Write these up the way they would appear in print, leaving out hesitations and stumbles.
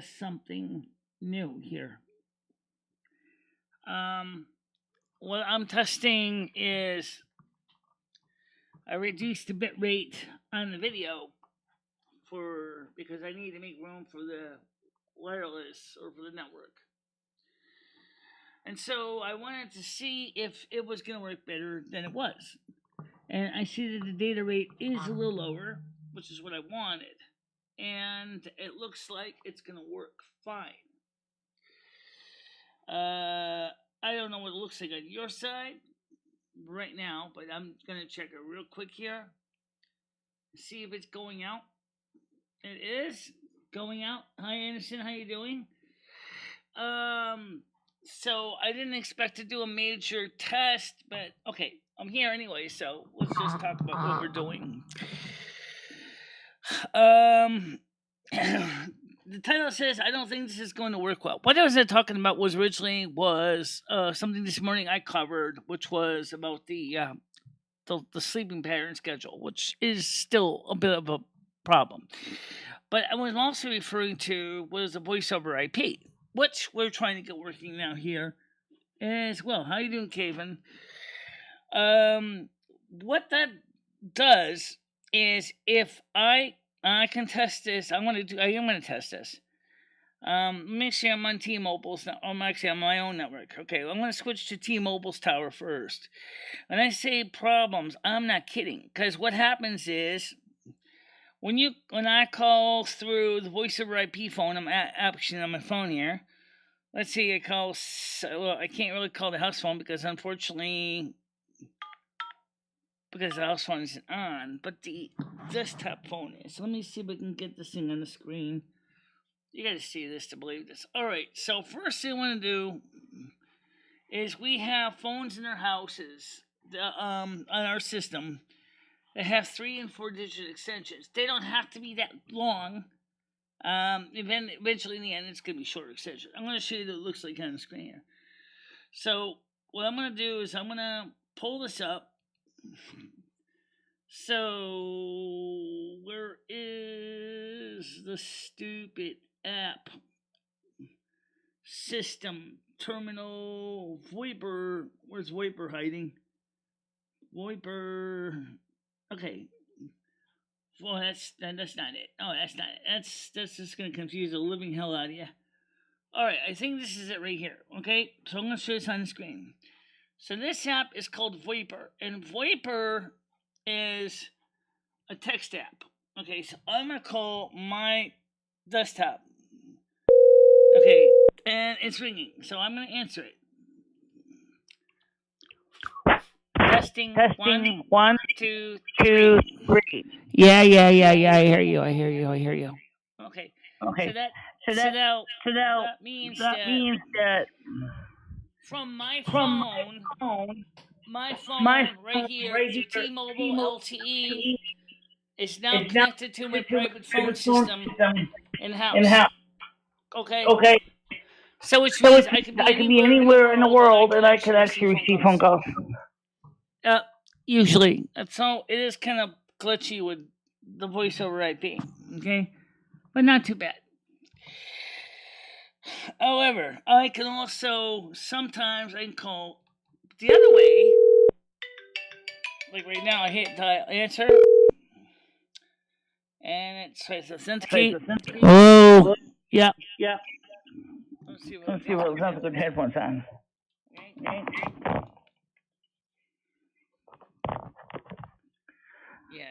something new here. Um, what I'm testing is I reduced the bit rate on the video for because I need to make room for the wireless or for the network. And so I wanted to see if it was going to work better than it was. And I see that the data rate is a little lower, which is what I wanted. And it looks like it's going to work fine. I don't know what it looks like on your side right now, but I'm going to check it real quick here. See if it's going out. It is going out. Hi, Anderson. How you doing? So I didn't expect to do a major test, but okay, I'm here anyway, so let's just talk about what we're doing. The title says I don't think this is going to work well. What I was talking about was originally something this morning I covered, which was about the sleeping pattern schedule, which is still a bit of a problem. But I was also referring to was the voice over IP, which we're trying to get working now here as well. How you doing, Caven? What that does is if I can test this, I am going to test this. Let me see. I'm on T-Mobile's. I'm actually on my own network. Okay, I'm going to switch to T-Mobile's tower first. When I say problems, I'm not kidding. Because what happens is when I call through the voice over IP phone, I'm actually on my phone here. Let's see. I can't really call the house phone because unfortunately, because the house phone isn't on, but the desktop phone is. Let me see if I can get this thing on the screen. You gotta see this to believe this. Alright, so first thing I want to do is we have phones in our houses, on our system, that have 3 and 4 digit extensions. They don't have to be that long. Eventually in the end, it's going to be shorter extension. I'm going to show you what it looks like on the screen here. So what I'm going to do is I'm going to pull this up. So where is the stupid app system terminal VoIPer? Where's VoIPer hiding? VoIPer. Okay. Well, that's not it. Oh, that's not it. That's just gonna confuse the living hell out of you. All right, I think this is it right here. Okay, so I'm gonna show this on the screen. So this app is called VoIPer, and VoIPer is a text app. Okay, so I'm gonna call my desktop. Okay, and it's ringing, so I'm gonna answer it. Testing, one, two, three. Yeah. I hear you. Okay. Okay. So that means that from my phone right here to T-Mobile LTE is now connected to my private phone system in house. Okay. So which means I could be anywhere in the world and I could actually receive phone calls. Usually. So it is kind of glitchy with the voice over IP. Okay. But not too bad. However, I can also sometimes I can call the other way. Like right now, I hit dial answer, and it says authenticate. Oh, yeah. Let's see what it sounds like with headphones on. Okay.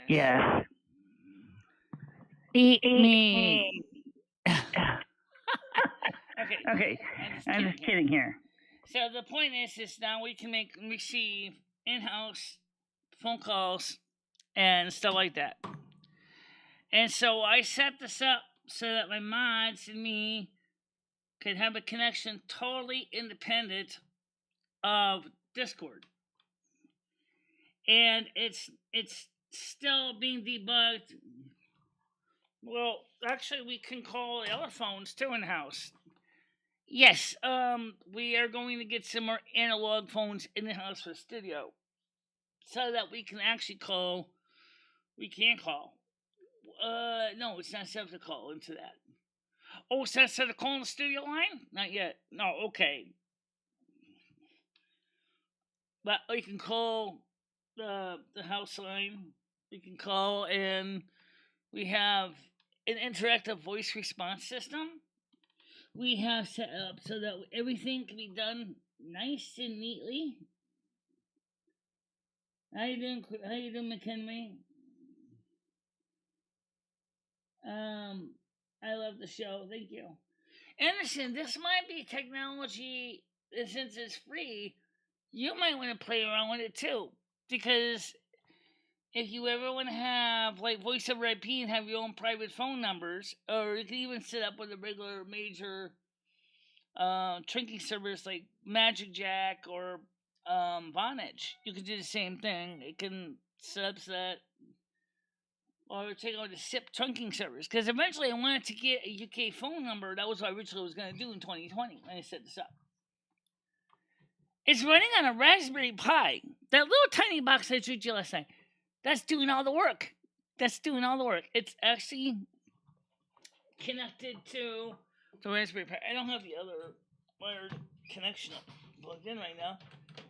Yes. Eat me. Okay. I'm just kidding here. So the point is now we can receive in-house phone calls and stuff like that. And so I set this up so that my mods and me could have a connection totally independent of Discord. And it's still being debugged. Well, actually, we can call the other phones too in house. Yes, we are going to get some more analog phones in the house for the studio, so that we can actually call. We can call. No, it's not safe to call into that. Oh, so that's the call in the studio line? Not yet. No, okay. But you can call the house line. You can call, and we have an interactive voice response system. We have set up so that everything can be done nice and neatly. How you doing? How you doing, McHenry? I love the show. Thank you. Anderson, this might be technology, and since it's free, you might want to play around with it too. Because if you ever want to have like voice over IP and have your own private phone numbers, or you can even set up with a regular major drinking service like Magic Jack or Vonage, you can do the same thing. It can set up that, or take on the SIP trunking service. Because eventually I wanted to get a UK phone number. That was what I originally was going to do in 2020 when I set this up. It's running on a Raspberry Pi. That little tiny box I showed you last night. That's doing all the work. It's actually connected to the Raspberry Pi. I don't have the other wired connection plugged in right now.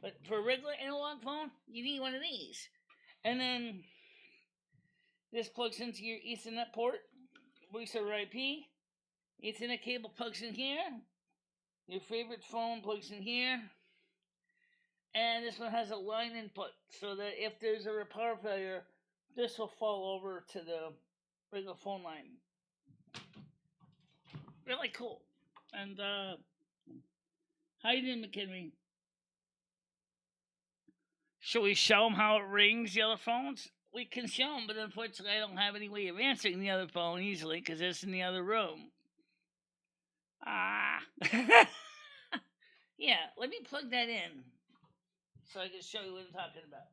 But for a regular analog phone, you need one of these. And then this plugs into your Ethernet port, voice over IP. Ethernet cable plugs in here. Your favorite phone plugs in here. And this one has a line input, so that if there's a power failure, this will fall over to the regular phone line. Really cool. And how you doing, McHenry? Should we show them how it rings the other phones? We can show them, but unfortunately I don't have any way of answering the other phone easily because it's in the other room. Yeah, let me plug that in so I can show you what I'm talking about.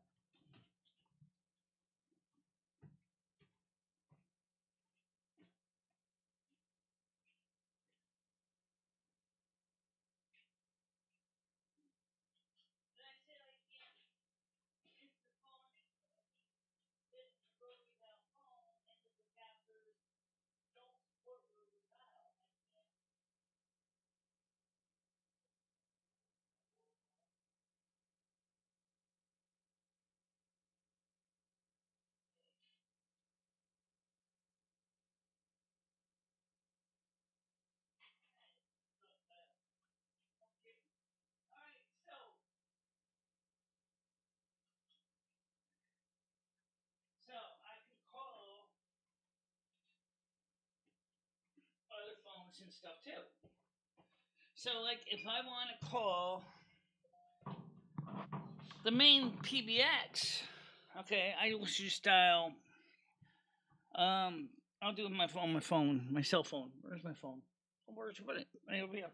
So I can call other phones and stuff too. So like if I want to call the main PBX, okay, I will just dial. I'll do it on my phone, my cell phone. Where's my phone? Where'd you put it? Right over here.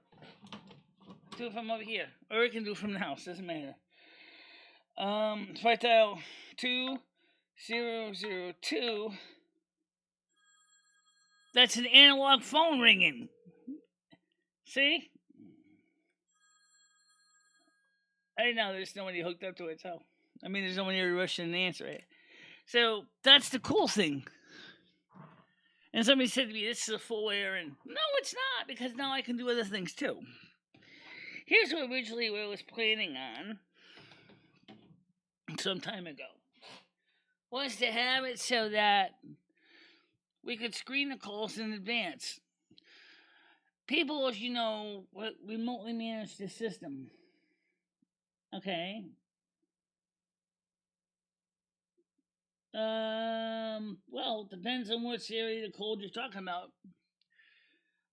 Do it from over here, or I can do it from the house. Doesn't matter. If I dial 2002, that's an analog phone ringing. See? I know there's nobody hooked up to it, so I mean, there's nobody rushing to answer it. So that's the cool thing. And somebody said to me, "This is a full air," and no, it's not, because now I can do other things too. Here's what originally I was planning on some time ago, was to have it so that we could screen the calls in advance. People, as you know, remotely manage the system. Okay. Well, it depends on which area of the cold you're talking about.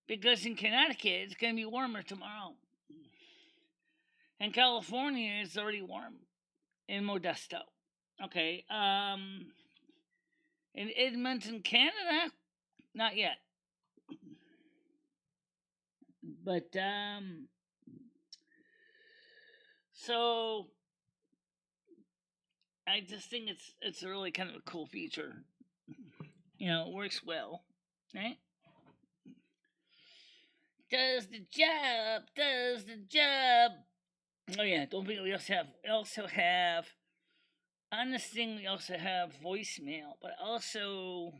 Because in Connecticut, it's going to be warmer tomorrow. In California, it's already warm. In Modesto. Okay. In Edmonton, Canada, not yet. But, so I just think it's a really kind of a cool feature. You know, it works well, right? Does the job. Oh yeah, don't forget we also have on this thing we also have voicemail, but also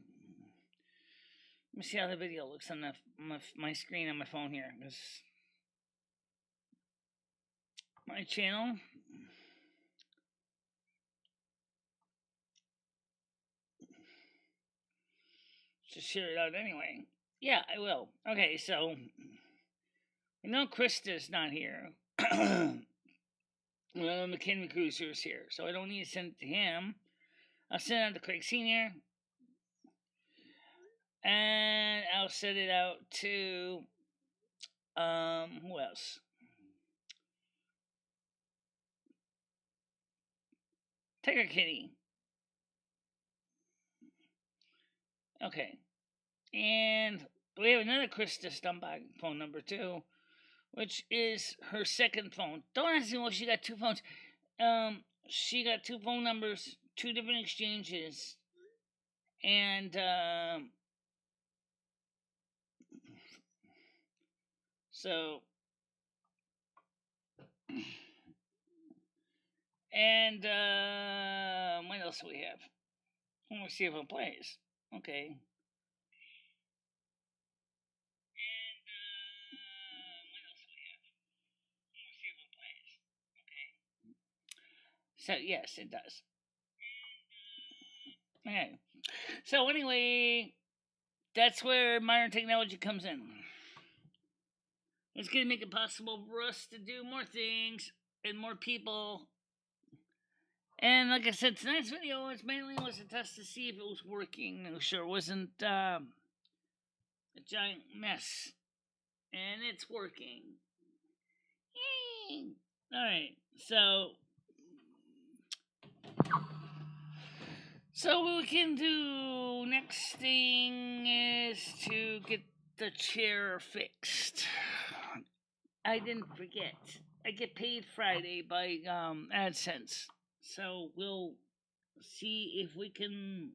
Let me see how the video looks on my screen on my phone here. My channel. Just share it out anyway. Yeah, I will. Okay, so I know Krista's not here. Well, McKinney Cruiser's here, so I don't need to send it to him. I'll send it out to Craig Sr. And I'll send it out to who else? Tiger Kitty. Okay. And we have another Krista Stumbag phone number too, which is her second phone. Don't ask me why she got two phones. She got two phone numbers, two different exchanges, and so and what else do we have? Let me see if it plays. Okay. So yes, it does. Okay. So anyway, that's where modern technology comes in. It's going to make it possible for us to do more things and more people. And like I said, tonight's video mainly was a test to see if it was working. It sure wasn't a giant mess. And it's working. Yay! Alright, so what we can do next thing is to get the chair fixed. I didn't forget. I get paid Friday by AdSense. So we'll see if we can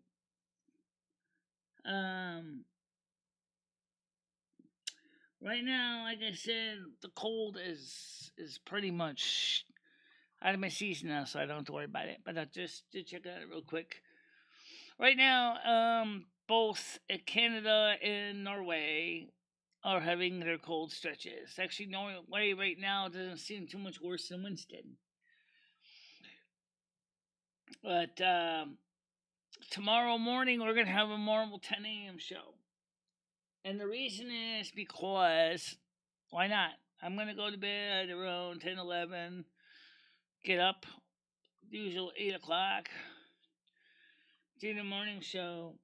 right now, like I said, the cold is pretty much out of my season now, so I don't have to worry about it. But I'll just to check it out real quick. Right now, both Canada and Norway are having their cold stretches. Actually, Norway right now doesn't seem too much worse than Winston. But tomorrow morning, we're going to have a normal 10 a.m. show. And the reason is because, why not? I'm going to go to bed around 10, 11, get up, usual 8 o'clock, do the morning show,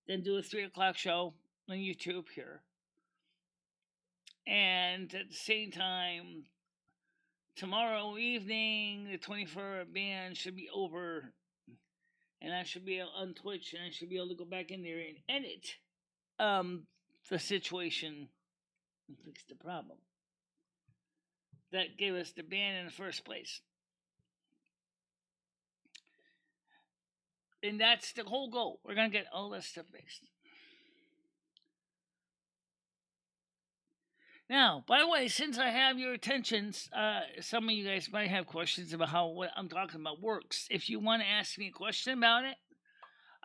then do a 3 o'clock show on YouTube here. And at the same time, tomorrow evening, the 24-hour ban should be over. And I should be on Twitch, and I should be able to go back in there and edit the situation and fix the problem that gave us the ban in the first place. And that's the whole goal. We're going to get all this stuff fixed. Now, by the way, since I have your attentions, some of you guys might have questions about how what I'm talking about works. If you want to ask me a question about it,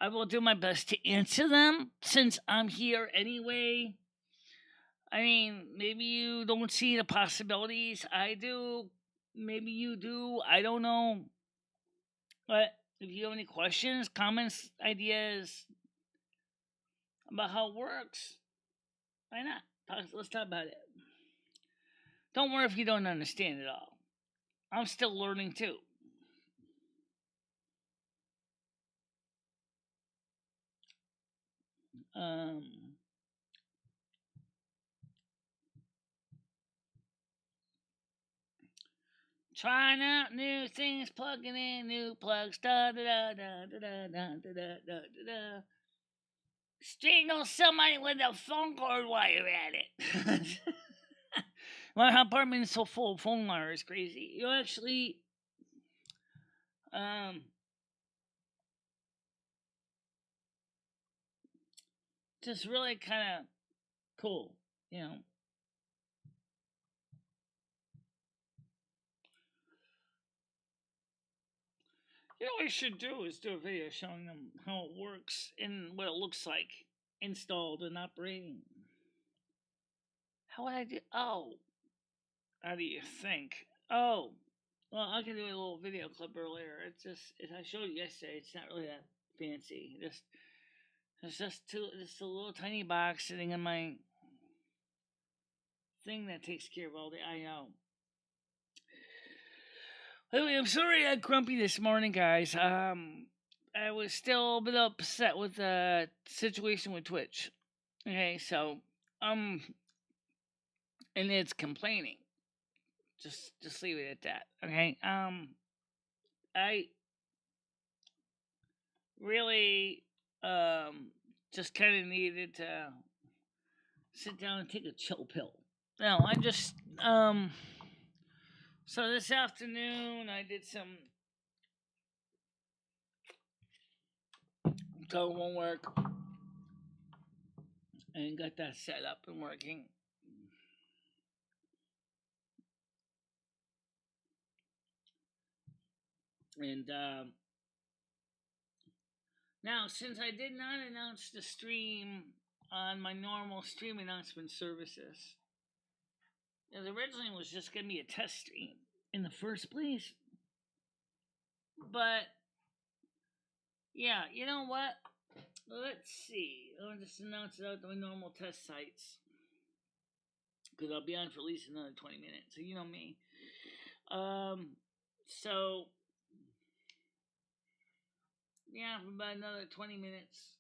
I will do my best to answer them since I'm here anyway. I mean, maybe you don't see the possibilities. I do. Maybe you do. I don't know. But if you have any questions, comments, ideas about how it works, why not? Let's talk about it. Don't worry if you don't understand it all. I'm still learning too. Trying out new things, plugging in new plugs. Da da da da da da da da da da. Strangle somebody with a phone cord while you're at it. My apartment is so full of phone wires, crazy. You actually, just really kind of cool, you know. You know what I should do is do a video showing them how it works and what it looks like. installed and operating. How would I do? Oh, how do you think? Oh, well, I can do a little video clip earlier. It's just, as I showed you yesterday, it's not really that fancy. It's just a little tiny box sitting in my thing that takes care of all the I/O. Anyway, I'm sorry I got grumpy this morning, guys. I was still a bit upset with the situation with Twitch. Okay, so and it's complaining. Just leave it at that. Okay. I really just kind of needed to sit down and take a chill pill. No, I just so this afternoon I did some homework and got that set up and working. And now, since I did not announce the stream on my normal stream announcement services, it originally was just going to be a test stream in the first place. But, yeah, you know what? Let's see. I'll just announce it out to my normal test sites. Because I'll be on for at least another 20 minutes. So, you know me. So, yeah, for about another 20 minutes.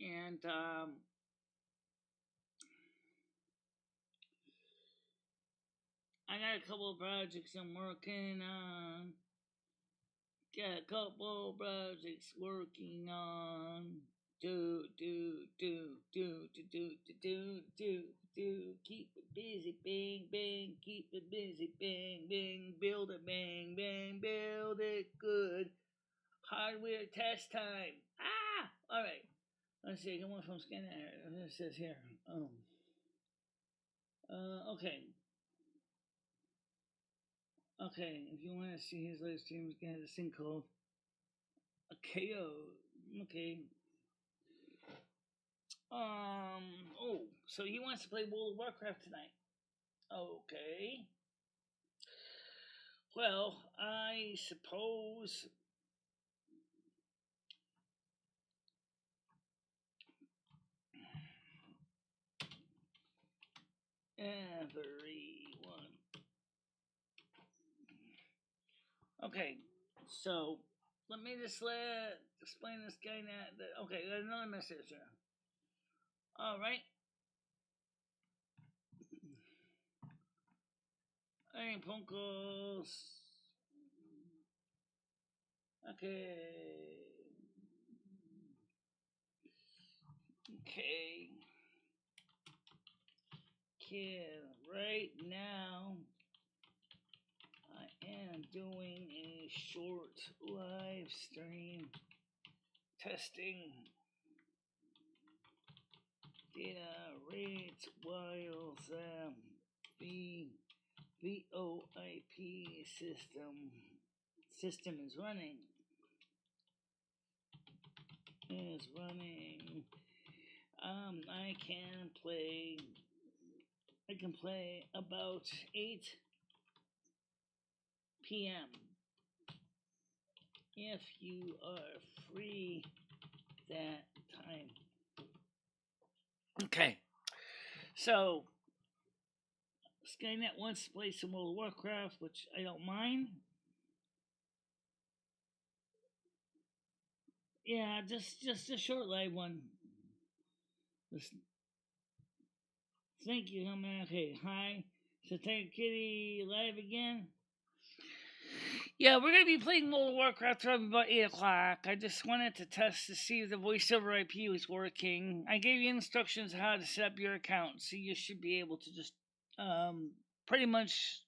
And, I got a couple of projects I'm working on. Got a couple of projects working on. Do. Keep it busy, bang, bang. Keep it busy, bang, bang. Build it, bang, bang. Build it good. Hardware test time. Ah! Alright. Let's see. Come on from scanning. It says here. Okay. Okay, if you want to see his live stream, you can have this thing called a KO. Okay. Oh, so he wants to play World of Warcraft tonight. Okay. Well, I suppose everyone. Okay, so let me just explain this guy that. Okay, there's another message here. All right. Hey, Punkos. Okay. Okay. Kid, right now I am doing a short live stream testing data rates while the VoIP system is running. I can play about 8 p.m. if you are free that time. Okay, so Skynet wants to play some World of Warcraft, which I don't mind. Yeah, just a short live one. Listen. Thank you, man. Okay, hi. So Tiger Kitty live again. Yeah, we're gonna be playing World of Warcraft from about 8 o'clock. I just wanted to test to see if the voice over IP was working. I gave you instructions on how to set up your account, so you should be able to just pretty much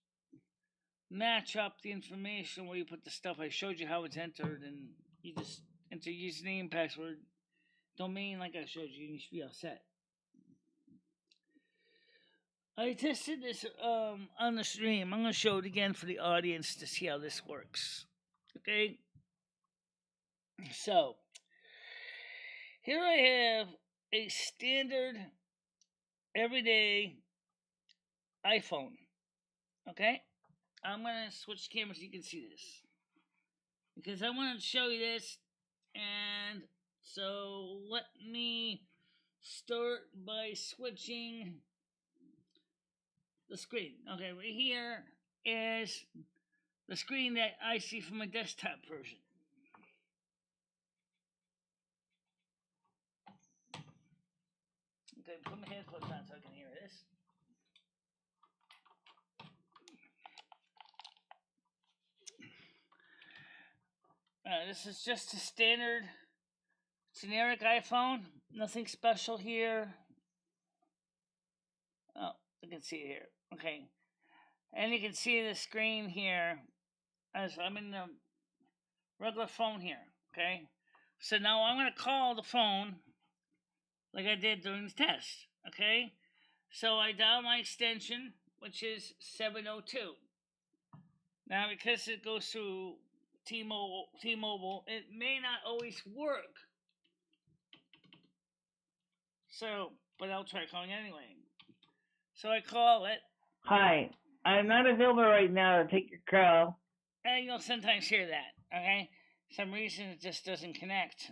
match up the information where you put the stuff. I showed you how it's entered, and you just enter username, password, domain like I showed you, and you should be all set. I tested this on the stream. I'm going to show it again for the audience to see how this works. Okay? So here I have a standard everyday iPhone. Okay, I'm gonna switch cameras so you can see this because I want to show you this. And so let me start by switching the screen. Okay, right here is the screen that I see from my desktop version. Okay, put my headphones on so I can hear this. This is just a standard generic iPhone. Nothing special here. Oh, you can see it here. Okay. And you can see the screen here as I'm in the regular phone here. Okay. So now I'm going to call the phone like I did during the test. Okay. So I dial my extension, which is 702. Now, because it goes through T-Mobile, it may not always work. So, but I'll try calling anyway. So I call it. Hi, I'm not available right now to take your call. And you'll sometimes hear that, okay? Some reason it just doesn't connect.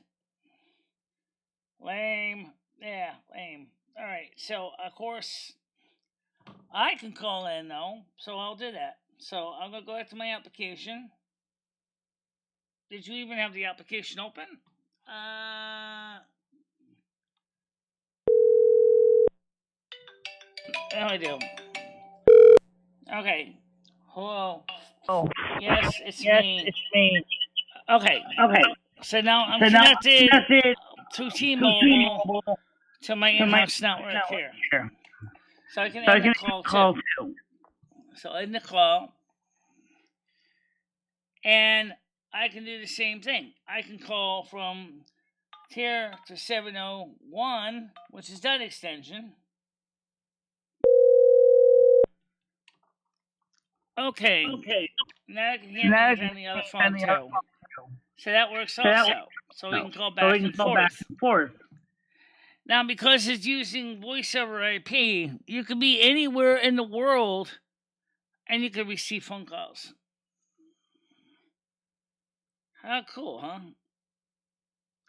Lame. Yeah, lame. Alright, so of course, I can call in though, so I'll do that. So I'm going to go back to my application. Did you even have the application open? No, I do. Okay. Hello. Oh, Yes, it's yes, me. it's me. Okay. Okay, So now I'm so now I'm connected connected to to T-Mobile T-Mobile to my to my in-house network here. here. So I can So I end the can call call too. too. So I end the call, and I can do the same thing. I can call from here to 701, which is that extension. Okay, Okay, now I can so hear now I me can on the other on phone the other too. phone too. So that works So that also. So we so can call so back we can and call back forth. and forth. Now, because it's using voice over IP, you can be anywhere in the world and you can receive phone calls. How cool, huh?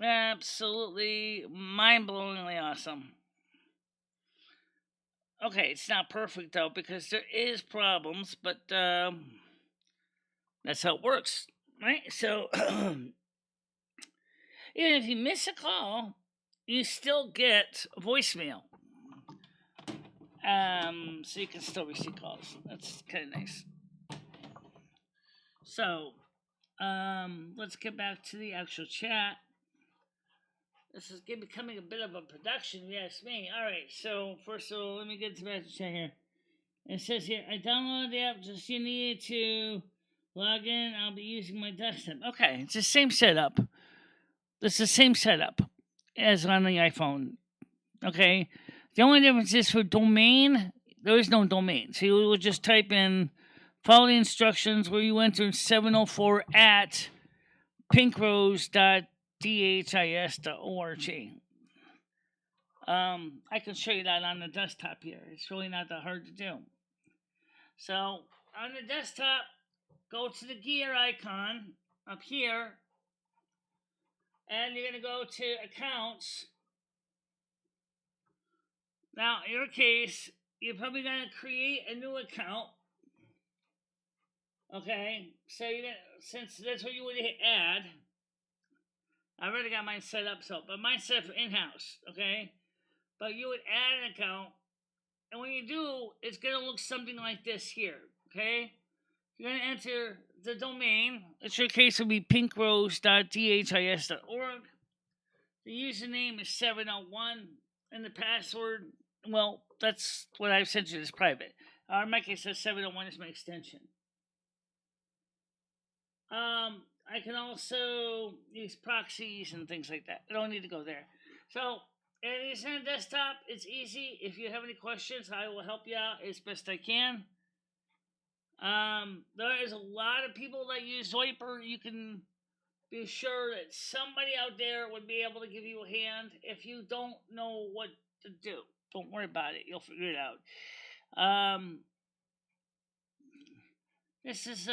Absolutely mind-blowingly awesome. Okay, it's not perfect though because there is problems, but that's how it works, right? So even if you miss a call, you still get voicemail. So you can still receive calls. That's kind of nice. So, let's get back to the actual chat. This is becoming a bit of a production, if you ask me. All right, so first of all, let me get to the chat here. It says here, I downloaded the app, just you need to log in. I'll be using my desktop. Okay, it's the same setup. It's the same setup as on the iPhone. Okay, the only difference is for domain, there is no domain. So you will just type in, follow the instructions where you enter 704 at pinkrose.dhis.org. I can show you that on the desktop here. It's really not that hard to do. So on the desktop, go to the gear icon up here, and you're going to go to accounts. Now, in your case, you're probably going to create a new account. Okay, so you're gonna, since that's what you would hit add. I already got mine set up, but mine's set for in-house. Okay, but you would add an account, and when you do, it's gonna look something like this here. Okay, you're gonna enter the domain. In your case, will be pinkrose.dhis.org. The username is 701, and the password, well, that's what I've sent you as private. In my case, that's 701 is my extension. I can also use proxies and things like that. I don't need to go there. So, it is on desktop. It's easy. If you have any questions, I will help you out as best I can. There is a lot of people that use Viper. You can be sure that somebody out there would be able to give you a hand if you don't know what to do. Don't worry about it. You'll figure it out. This is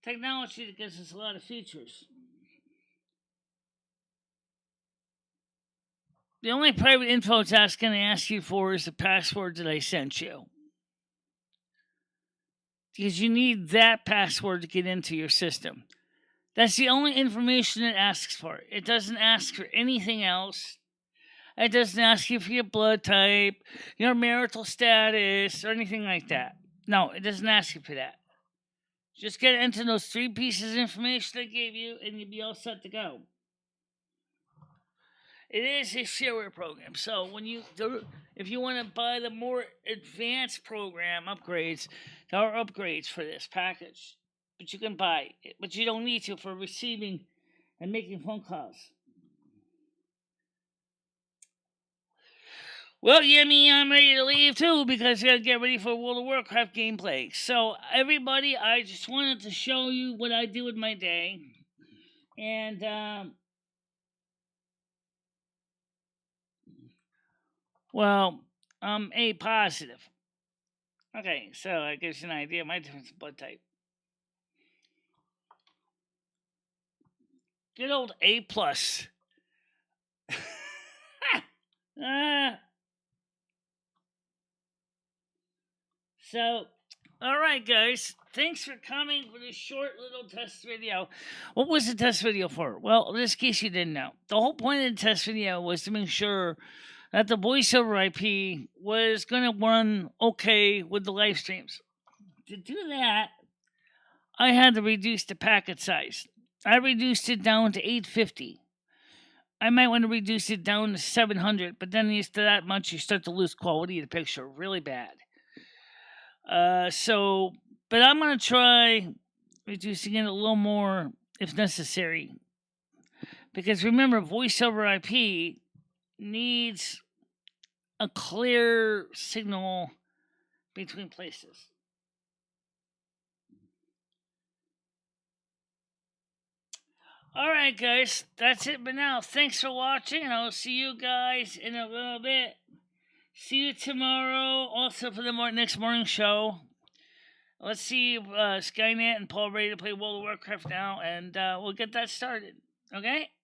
technology that gives us a lot of features. The only private info it's going to ask you for is the password that I sent you. Because you need that password to get into your system. That's the only information it asks for. It doesn't ask for anything else. It doesn't ask you for your blood type, your marital status, or anything like that. No, it doesn't ask you for that. Just get into those 3 pieces of information I gave you, and you'll be all set to go. It is a shareware program, so if you want to buy the more advanced program upgrades, there are upgrades for this package, but you can buy it, but you don't need to for receiving and making phone calls. Well, Yummy, I'm ready to leave too because I gotta get ready for World of Warcraft gameplay. So, everybody, I just wanted to show you what I do with my day, and well, I'm A positive. Okay, so that gives you an idea of my different blood type. Good old A plus. So, all right, guys. Thanks for coming for this short little test video. What was the test video for? Well, in this case, you didn't know. The whole point of the test video was to make sure that the voice over IP was going to run okay with the live streams. To do that, I had to reduce the packet size. I reduced it down to 850. I might want to reduce it down to 700, but then after that much, you start to lose quality of the picture really bad. But I'm going to try reducing it a little more if necessary. Because remember, voice over IP needs a clear signal between places. Alright, guys, that's it for now. Thanks for watching, and I'll see you guys in a little bit. See you tomorrow, also for the next morning show. Let's see Skynet and Paul ready to play World of Warcraft now, and we'll get that started. Okay?